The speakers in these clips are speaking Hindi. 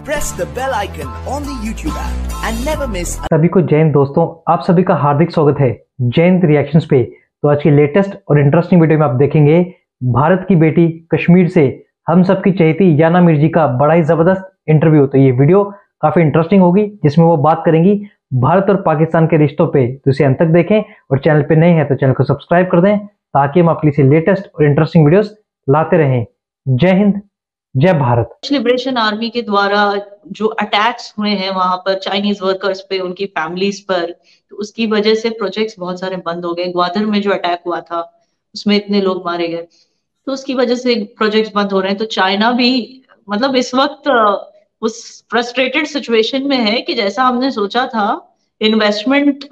press the bell icon on the YouTube app and never miss. सभी को जय हिंद दोस्तों, आप सभी का हार्दिक स्वागत है जय हिंद रिएक्शंस पे। तो आज की लेटेस्ट और इंटरेस्टिंग वीडियो में आप देखेंगे भारत की बेटी कश्मीर से हम सबकी चहेती याना मीर जी का बड़ा ही जबरदस्त इंटरव्यू। तो ये वीडियो काफी इंटरेस्टिंग होगी जिसमें वो बात करेंगी भारत और पाकिस्तान के रिश्तों पे। तो इसे अंत तक देखें और चैनल पे नए हैं तो चैनल को सब्सक्राइब कर दें ताकि हम आपके लिए लेटेस्ट और इंटरेस्टिंग वीडियोस लाते रहें। जय हिंद, जय भारत। लिबरेशन आर्मी के द्वारा जो अटैक्स हुए हैं वहां पर चाइनीज वर्कर्स पे, उनकी फैमिलीज पर, तो उसकी वजह से प्रोजेक्ट्स बहुत सारे बंद हो गए। ग्वादर में जो अटैक हुआ था उसमें इतने लोग मारे गए, तो उसकी वजह से प्रोजेक्ट्स बंद हो रहे हैं। तो चाइना भी मतलब इस वक्त उस फ्रस्ट्रेटेड सिचुएशन में है कि जैसा हमने सोचा था इन्वेस्टमेंट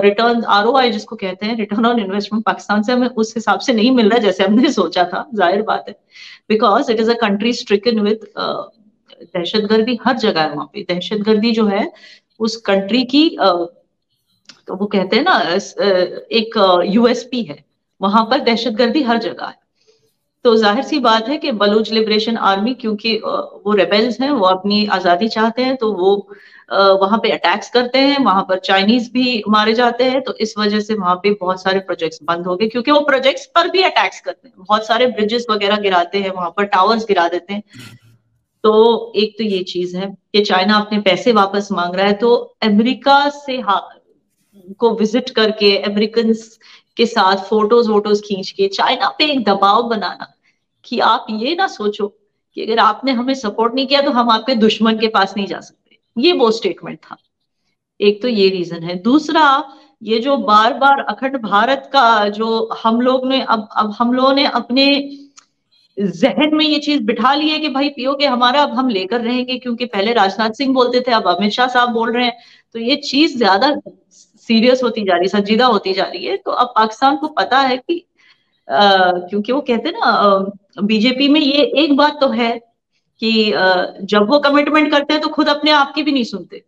रिटर्न ROI जिसको कहते हैं, रिटर्न ऑन इन्वेस्टमेंट, पाकिस्तान से हमें उस हिसाब से नहीं मिल रहा जैसे हमने सोचा था। जाहिर बात है, because it is a country stricken with दहशतगर्दी। हर जगह है वहां पे दहशतगर्दी जो है उस कंट्री की तो वो कहते हैं ना एक USP है, वहां पर दहशतगर्दी हर जगह है। तो जाहिर सी बात है कि बलूच लिबरेशन आर्मी, क्योंकि वो रेबेल्स हैं, वो अपनी आजादी चाहते हैं, तो वो वहां पे अटैक्स करते हैं, वहां पर चाइनीज भी मारे जाते हैं। तो इस वजह से वहां पे बहुत सारे प्रोजेक्ट्स बंद हो गए, क्योंकि वो प्रोजेक्ट्स पर भी अटैक्स करते हैं, बहुत सारे ब्रिजेस वगैरह गिराते हैं, वहां पर टावर्स गिरा देते हैं। तो एक तो ये चीज है कि चाइना अपने पैसे वापस मांग रहा है, तो अमेरिका से को विजिट करके अमेरिकन के साथ फोटोज वोटोज खींच के चाइना पे एक दबाव बनाना कि आप ये ना सोचो कि अगर आपने हमें सपोर्ट नहीं किया तो हम आपके दुश्मन के पास नहीं जा सकते। ये वो स्टेटमेंट था। एक तो ये रीजन है। दूसरा, ये जो बार बार अखंड भारत का जो हम लोग ने अब हम लोगों ने अपने जहन में ये चीज बिठा ली है कि भाई पीओके हमारा अब हम लेकर रहेंगे, क्योंकि पहले राजनाथ सिंह बोलते थे, अब अमित शाह साहब बोल रहे हैं, तो ये चीज ज्यादा सीरियस होती जा रही, संजीदा होती जा रही है। तो अब पाकिस्तान को पता है कि क्योंकि वो कहते हैं ना बीजेपी में ये एक बात तो है कि जब वो कमिटमेंट करते हैं तो खुद अपने आप की भी नहीं सुनते,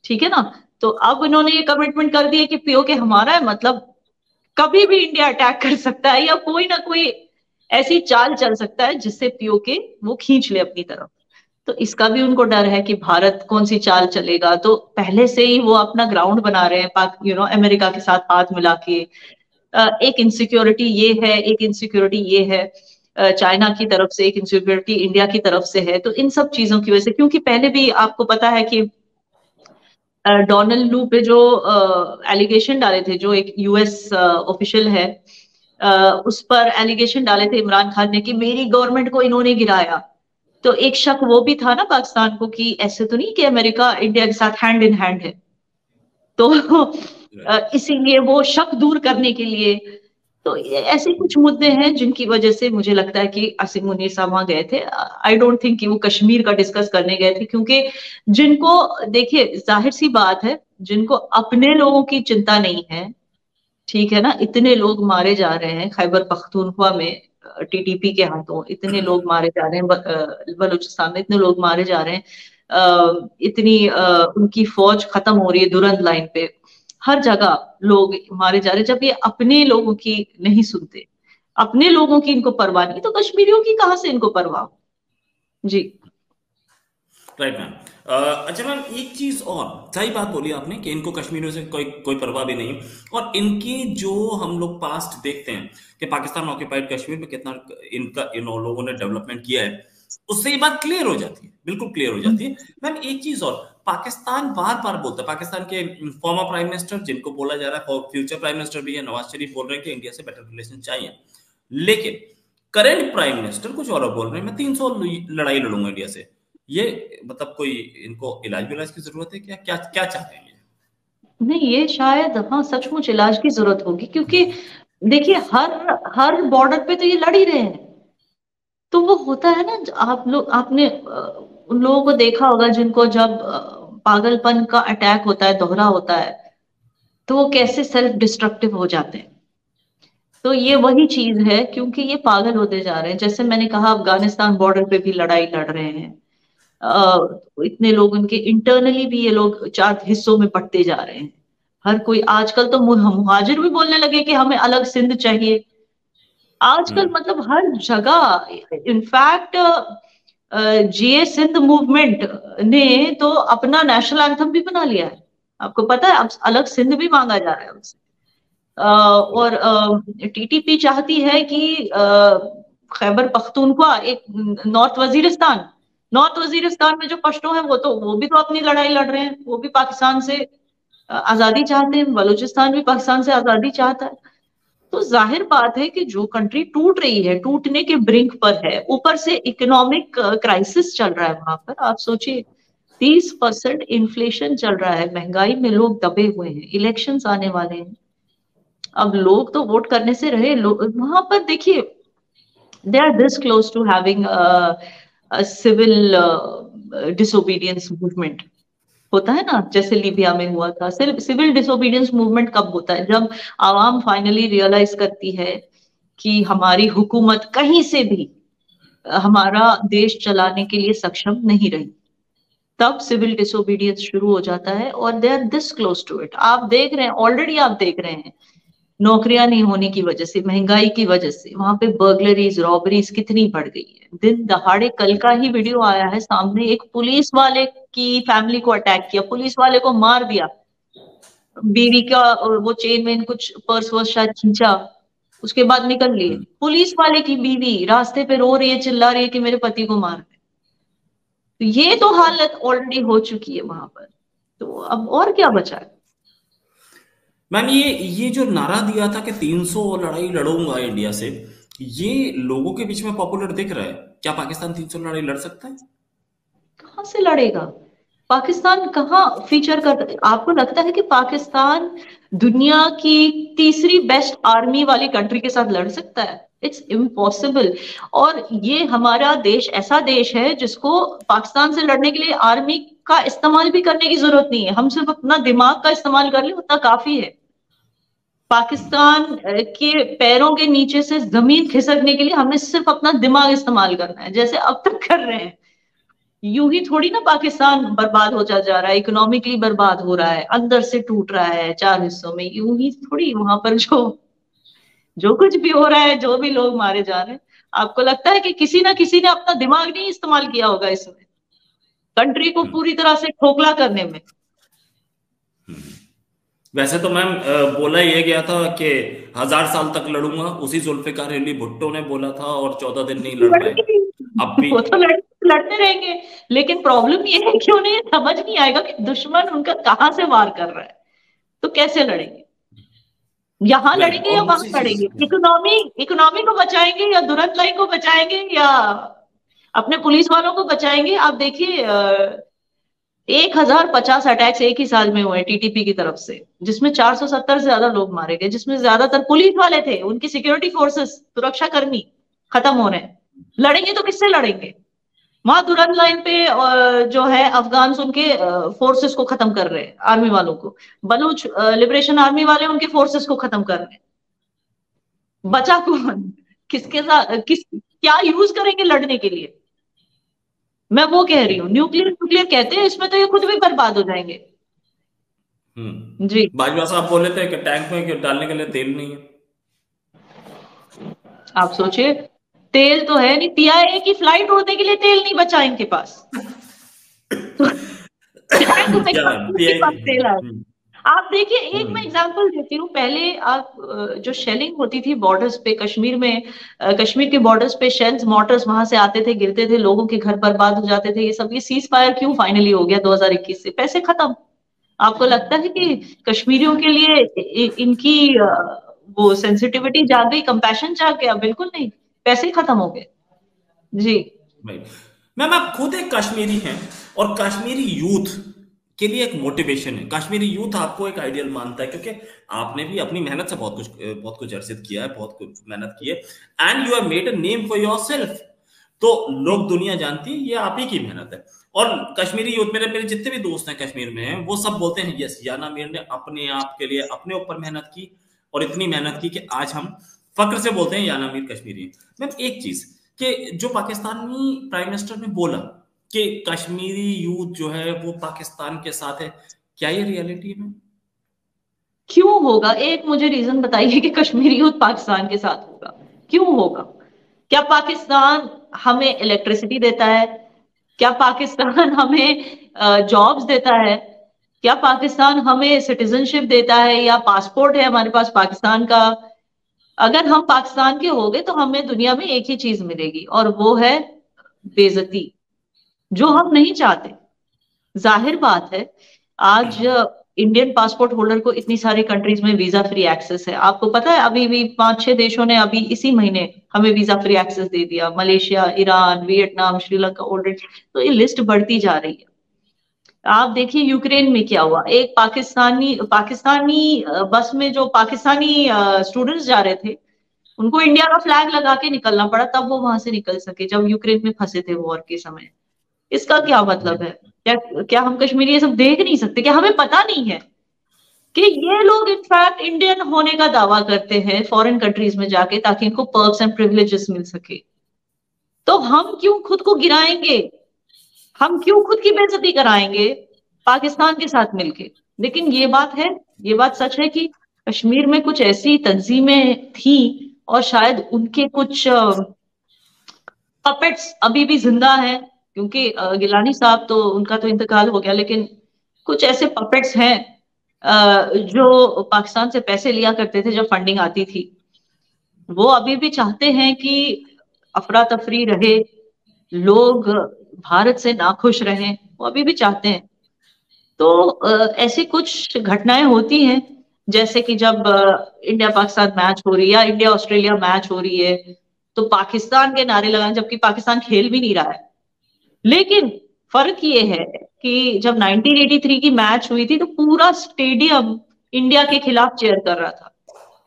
ठीक है ना। तो अब इन्होंने ये कमिटमेंट कर दिया कि पीओके हमारा है, मतलब कभी भी इंडिया अटैक कर सकता है या कोई ना कोई ऐसी चाल चल सकता है जिससे पीओके वो खींच ले अपनी तरफ। तो इसका भी उनको डर है कि भारत कौन सी चाल चलेगा, तो पहले से ही वो अपना ग्राउंड बना रहे हैं अमेरिका के साथ हाथ मिला के। एक इनसिक्योरिटी ये है, एक इनसिक्योरिटी ये है चाइना की तरफ से, एक इनसिक्योरिटी इंडिया की तरफ से है। तो इन सब चीजों की वजह से, क्योंकि पहले भी आपको पता है कि डोनाल्ड लू पे जो एलिगेशन डाले थे, जो एक US ऑफिशियल है, उस पर एलिगेशन डाले थे इमरान खान ने कि मेरी गवर्नमेंट को इन्होंने गिराया। तो एक शक वो भी था ना पाकिस्तान को कि ऐसे तो नहीं कि अमेरिका इंडिया के साथ हैंड इन हैंड है। तो इसीलिए वो शक दूर करने के लिए, तो ऐसे कुछ मुद्दे हैं जिनकी वजह से मुझे लगता है कि असीम मुनीर साहब वहां गए थे। आई डोंट थिंक कि वो कश्मीर का डिस्कस करने गए थे, क्योंकि जिनको, देखिए जाहिर सी बात है, जिनको अपने लोगों की चिंता नहीं है, ठीक है ना, इतने लोग मारे जा रहे हैं खैबर पख्तूनख्वा में TTP के हाथों, इतने लोग मारे जा रहे हैं बलूचिस्तान में, इतने लोग मारे जा रहे हैं, इतनी उनकी फौज खत्म हो रही है दुरंद लाइन पे, हर जगह लोग मारे जा रहे हैं। जब ये अपने लोगों की नहीं सुनते, अपने लोगों की इनको परवाह नहीं, तो कश्मीरियों की कहां से इनको परवाह जी। Right ma'am. अच्छा मैम, एक चीज और सही बात बोली आपने कि इनको कश्मीरियों से कोई परवाह भी नहीं, और इनकी जो हम लोग पास्ट देखते हैं कि पाकिस्तान ऑक्यूपाइड कश्मीर में कितना इन लोगों ने डेवलपमेंट किया है, उससे ये बात क्लियर हो जाती है, बिल्कुल क्लियर हो जाती है। मैम एक चीज और, पाकिस्तान बार बार बोलता है, पाकिस्तान के फॉर्मर प्राइम मिनिस्टर, जिनको बोला जा रहा है फ्यूचर प्राइम मिनिस्टर भी है, नवाज शरीफ, बोल रहे हैं कि इंडिया से बेटर रिलेशन चाहिए, लेकिन करंट प्राइम मिनिस्टर कुछ और बोल रहे हैं, मैं 300 लड़ाई लड़ूंगा इंडिया से। ये मतलब कोई इनको इलाज की जरूरत है क्या? क्या क्या चाहते हैं ये? नहीं, ये शायद हाँ सचमुच इलाज की जरूरत होगी, क्योंकि देखिए हर बॉर्डर पे तो ये लड़ ही रहे हैं। तो वो होता है ना, आपने उन लोगों को देखा होगा जिनको जब पागलपन का अटैक होता है, दोहरा होता है, तो वो कैसे सेल्फ डिस्ट्रक्टिव हो जाते हैं। तो ये वही चीज है, क्योंकि ये पागल होते जा रहे हैं। जैसे मैंने कहा, अफगानिस्तान बॉर्डर पे भी लड़ाई लड़ रहे हैं, इतने लोग उनके इंटरनली भी ये लोग 4 हिस्सों में बंटते जा रहे हैं। हर कोई आजकल तो मुहाजिर भी बोलने लगे कि हमें अलग सिंध चाहिए। आजकल मतलब हर जगह, इनफैक्ट जीए सिंध मूवमेंट ने तो अपना नेशनल एंथम भी बना लिया है, आपको पता है, अब अलग सिंध भी मांगा जा रहा है उससे। और टीटीपी चाहती है कि खैबर पख्तूनख्वा, एक नॉर्थ वजीरिस्तान में जो पश्तो हैं वो भी तो अपनी लड़ाई लड़ रहे हैं, वो भी पाकिस्तान से आजादी चाहते हैं, बलूचिस्तान भी पाकिस्तान से आजादी चाहता है। तो जाहिर बात है कि जो कंट्री टूट रही है, टूटने के ब्रिंक पर है, ऊपर से इकोनॉमिक क्राइसिस चल रहा है वहां पर, आप सोचिए 30% इन्फ्लेशन चल रहा है, महंगाई में लोग दबे हुए हैं, इलेक्शंस आने वाले हैं। अब लोग तो वोट करने से रहे, लोग वहां पर देखिए, they are this close to having civil disobedience movement. होता है ना, जैसे लीबिया में हुआ था। सिविल डिसोबीडियंस मूवमेंट कब होता है? जब आवाम फाइनली रियलाइज करती है कि हमारी हुकूमत कहीं से भी हमारा देश चलाने के लिए सक्षम नहीं रही, तब सिविल डिसोबीडियंस शुरू हो जाता है, और they are this close to it. आप देख रहे हैं, ऑलरेडी आप देख रहे हैं, नौकरियां नहीं होने की वजह से, महंगाई की वजह से वहां पे बर्गलरीज, रॉबरीज कितनी बढ़ गई है। दिन दहाड़े कल का ही वीडियो आया है सामने, एक पुलिस वाले की फैमिली को अटैक किया, पुलिस वाले को मार दिया, बीवी का वो चेन में कुछ पर्स वर्स शायद खींचा, उसके बाद निकल लिए। पुलिस वाले की बीवी रास्ते पे रो रही है, चिल्ला रही है कि मेरे पति को मार दे। तो ये तो हालत ऑलरेडी हो चुकी है वहां पर, तो अब और क्या बचा है? मैम, ये जो नारा दिया था कि 300 लड़ाई लड़ूंगा इंडिया से, ये लोगों के बीच में पॉपुलर दिख रहा है। क्या पाकिस्तान 300 लड़ाई लड़ सकता है? कहां से लड़ेगा पाकिस्तान? कहाँ फीचर कर, आपको लगता है कि पाकिस्तान दुनिया की तीसरी बेस्ट आर्मी वाली कंट्री के साथ लड़ सकता है? It's impossible. और ये हमारा देश ऐसा देश है जिसको पाकिस्तान से लड़ने के लिए आर्मी का इस्तेमाल भी करने की जरूरत नहीं है, हम सिर्फ अपना दिमाग का इस्तेमाल कर ले उतना काफी है। पाकिस्तान के पैरों के नीचे से जमीन खिसकने के लिए हमें सिर्फ अपना दिमाग इस्तेमाल करना है, जैसे अब तक कर रहे हैं। यूं ही थोड़ी ना पाकिस्तान बर्बाद हो जा रहा है, इकोनॉमिकली बर्बाद हो रहा है, अंदर से टूट रहा है 4 हिस्सों में, यूं ही थोड़ी। वहां पर जो कुछ भी हो रहा है, जो भी लोग मारे जा रहे हैं, आपको लगता है कि किसी ना किसी ने अपना दिमाग नहीं इस्तेमाल किया होगा इसमें, कंट्री को पूरी तरह से खोखला करने में? वैसे तो मैम बोला ये गया था कि 1000 साल तक लड़ूंगा, उसी जुल्फिकार अली भुट्टो ने बोला था, और 14 दिन नहीं लड़ पाए। अब भी वो तो लड़ते रहेंगे, लेकिन प्रॉब्लम ये है कि उन्हें समझ नहीं आएगा कि दुश्मन उनका कहाँ से वार कर रहा है, तो कैसे लड़ेंगे? यहाँ लड़ेंगे या वहां लड़ेंगे? इकोनॉमी को बचाएंगे या दुरंत लाइन को बचाएंगे या अपने पुलिस वालों को बचाएंगे? आप देखिए 1050 अटैक्स एक ही साल में हुए टीटीपी की तरफ से, जिसमें 470 से ज्यादा लोग मारे गए, जिसमें ज्यादातर पुलिस वाले थे, उनकी सिक्योरिटी फोर्सेस, सुरक्षा कर्मी खत्म हो रहे हैं। लड़ेंगे तो किससे लड़ेंगे? वहां तुरंत लाइन पे जो है अफगान उनके फोर्सेस को खत्म कर रहे हैं, आर्मी वालों को। बलूच लिबरेशन आर्मी वाले उनके फोर्सेस को खत्म कर रहे हैं। बचा कौन? किसके साथ क्या यूज करेंगे लड़ने के लिए? मैं वो कह रही हूँ, न्यूक्लियर कहते हैं, इसमें तो ये खुद भी बर्बाद हो जाएंगे। जी बाजवा साहब बोले थे कि टैंक में डालने के लिए तेल नहीं है। आप सोचिए, तेल तो है नहीं, पीआईए की फ्लाइट उड़ने के लिए तेल नहीं बचा इनके पास। तेल है। आप देखिए, एक मैं एग्जांपल देती हूँ। पहले आप जो शेलिंग होती थी बॉर्डर्स पे, कश्मीर में, कश्मीर के बॉर्डर्स पे शेल्स, मोटर्स वहां से आते थे, गिरते थे, लोगों के घर बर्बाद हो जाते थे। ये सीज फायर क्यों फाइनली हो गया 2021 से? पैसे खत्म। आपको लगता है कि कश्मीरियों के लिए इनकी वो सेंसिटिविटी जाग गई, कंपैशन जाग गया? बिल्कुल नहीं, पैसे खत्म हो गए। जी मैम, आप खुद एक कश्मीरी हैं, और कश्मीरी यूथ के लिए एक मोटिवेशन है। कश्मीरी यूथ आपको एक आइडियल मानता है, क्योंकि आपने भी अपनी मेहनत से बहुत कुछ अर्जित किया है, बहुत कुछ मेहनत की है, and you have made a name for yourself. तो लोग, दुनिया जानती है ये आप ही की मेहनत है। और कश्मीरी यूथ, मेरे जितने भी दोस्त हैं कश्मीर में हैं, वो सब बोलते हैं यस, याना मीर ने अपने आप के लिए, अपने ऊपर मेहनत की, और इतनी मेहनत की कि आज हम फक्र से बोलते हैं याना मीर कश्मीरी। मैम, एक चीज कि जो पाकिस्तानी प्राइम मिनिस्टर ने बोला कि कश्मीरी यूथ जो है वो पाकिस्तान के साथ है, क्या ये रियलिटी में? क्यों होगा? एक मुझे रीजन बताइए कि कश्मीरी यूथ पाकिस्तान के साथ होगा, क्यों होगा? क्या पाकिस्तान हमें इलेक्ट्रिसिटी देता है, क्या पाकिस्तान हमें जॉब्स देता है? क्या पाकिस्तान हमें सिटीजनशिप देता है या पासपोर्ट है हमारे पास पाकिस्तान का? अगर हम पाकिस्तान के हो गए तो हमें दुनिया में एक ही चीज मिलेगी और वो है बेइज्जती, जो हम नहीं चाहते। जाहिर बात है, आज इंडियन पासपोर्ट होल्डर को इतनी सारी कंट्रीज में वीजा फ्री एक्सेस है। आपको पता है अभी भी 5-6 देशों ने अभी इसी महीने हमें वीजा फ्री एक्सेस दे दिया, Malaysia, Iran, Vietnam, Sri Lanka already. तो ये लिस्ट बढ़ती जा रही है। आप देखिए यूक्रेन में क्या हुआ, एक पाकिस्तानी पाकिस्तानी बस में जो पाकिस्तानी स्टूडेंट्स जा रहे थे, उनको इंडिया का फ्लैग लगा के निकलना पड़ा, तब वो वहां से निकल सके जब यूक्रेन में फंसे थे वॉर के समय। इसका क्या मतलब है? क्या क्या हम कश्मीरी ये सब देख नहीं सकते? क्या हमें पता नहीं है कि ये लोग इनफैक्ट इंडियन होने का दावा करते हैं फॉरेन कंट्रीज में जाके, ताकि इनको पर्क्स एंड प्रिविलेजेस मिल सके? तो हम क्यों खुद को गिराएंगे? हम क्यों खुद की बेइज्जती कराएंगे पाकिस्तान के साथ मिलके? लेकिन ये बात है, ये बात सच है कि कश्मीर में कुछ ऐसी तंजीमें थी और शायद उनके कुछ पपेट्स अभी भी जिंदा हैं, क्योंकि गिलानी साहब तो उनका तो इंतकाल हो गया, लेकिन कुछ ऐसे पपेट्स हैं जो पाकिस्तान से पैसे लिया करते थे जब फंडिंग आती थी। वो अभी भी चाहते हैं कि अफरा तफरी रहे, लोग भारत से नाखुश रहें, वो अभी भी चाहते हैं। तो ऐसी कुछ घटनाएं होती हैं, जैसे कि जब इंडिया पाकिस्तान मैच हो रही है या इंडिया ऑस्ट्रेलिया मैच हो रही है, तो पाकिस्तान के नारे लगाए, जबकि पाकिस्तान खेल भी नहीं रहा है। लेकिन फर्क ये है कि जब 1983 की मैच हुई थी तो पूरा स्टेडियम इंडिया के खिलाफ चीयर कर रहा था,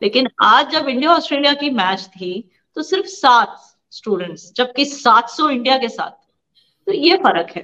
लेकिन आज जब इंडिया ऑस्ट्रेलिया की मैच थी तो सिर्फ 7 स्टूडेंट्स, जबकि 700 इंडिया के साथ। तो ये फर्क है।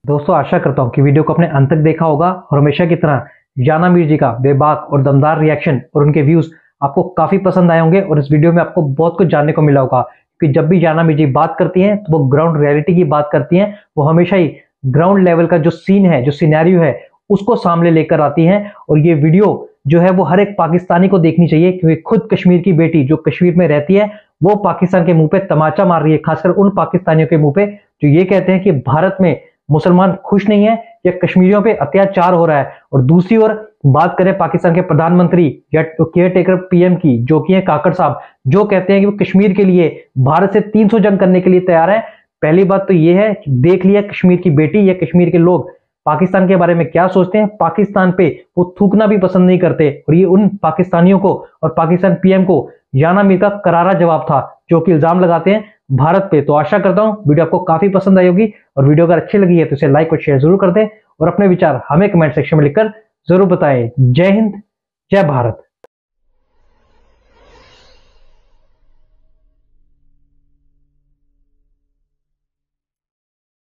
दोस्तों, आशा करता हूँ कि वीडियो को अपने अंत तक देखा होगा और हमेशा की तरह जाना मीर जी का बेबाक और दमदार रिएक्शन और उनके व्यूज आपको काफी पसंद आए होंगे और इस वीडियो में आपको बहुत कुछ जानने को मिला होगा। कि जब भी जाना मीर जी बात करती हैं तो वो ग्राउंड रियलिटी की बात करती हैं, वो हमेशा ही ग्राउंड लेवल का जो सीन है, जो सिनेरियो है, उसको सामने लेकर आती हैं। और ये वीडियो जो है वो हर एक पाकिस्तानी को देखनी चाहिए, क्योंकि खुद कश्मीर की बेटी जो कश्मीर में रहती है वो पाकिस्तान के मुंह पे तमाचा मार रही है, खासकर उन पाकिस्तानियों के मुंह पे जो ये कहते हैं कि भारत में मुसलमान खुश नहीं है या कश्मीरियों पे अत्याचार हो रहा है। और दूसरी ओर बात करें पाकिस्तान के प्रधानमंत्री या केयर टेकर पीएम की, जो कि है काकड़ साहब, जो कहते हैं कि वो कश्मीर के लिए भारत से 300 जंग करने के लिए तैयार है। पहली बात तो ये है कि देख लिया कश्मीर की बेटी या कश्मीर के लोग पाकिस्तान के बारे में क्या सोचते हैं। पाकिस्तान पे वो थूकना भी पसंद नहीं करते और ये उन पाकिस्तानियों को और पाकिस्तान पीएम को जाना मीर का करारा जवाब था, जो कि इल्जाम लगाते हैं भारत पे। तो आशा करता हूं वीडियो आपको काफी पसंद आई होगी और वीडियो अगर अच्छी लगी है तो इसे लाइक और शेयर जरूर कर दें और अपने विचार हमें कमेंट सेक्शन में लिखकर जरूर बताएं। जय हिंद, जय भारत।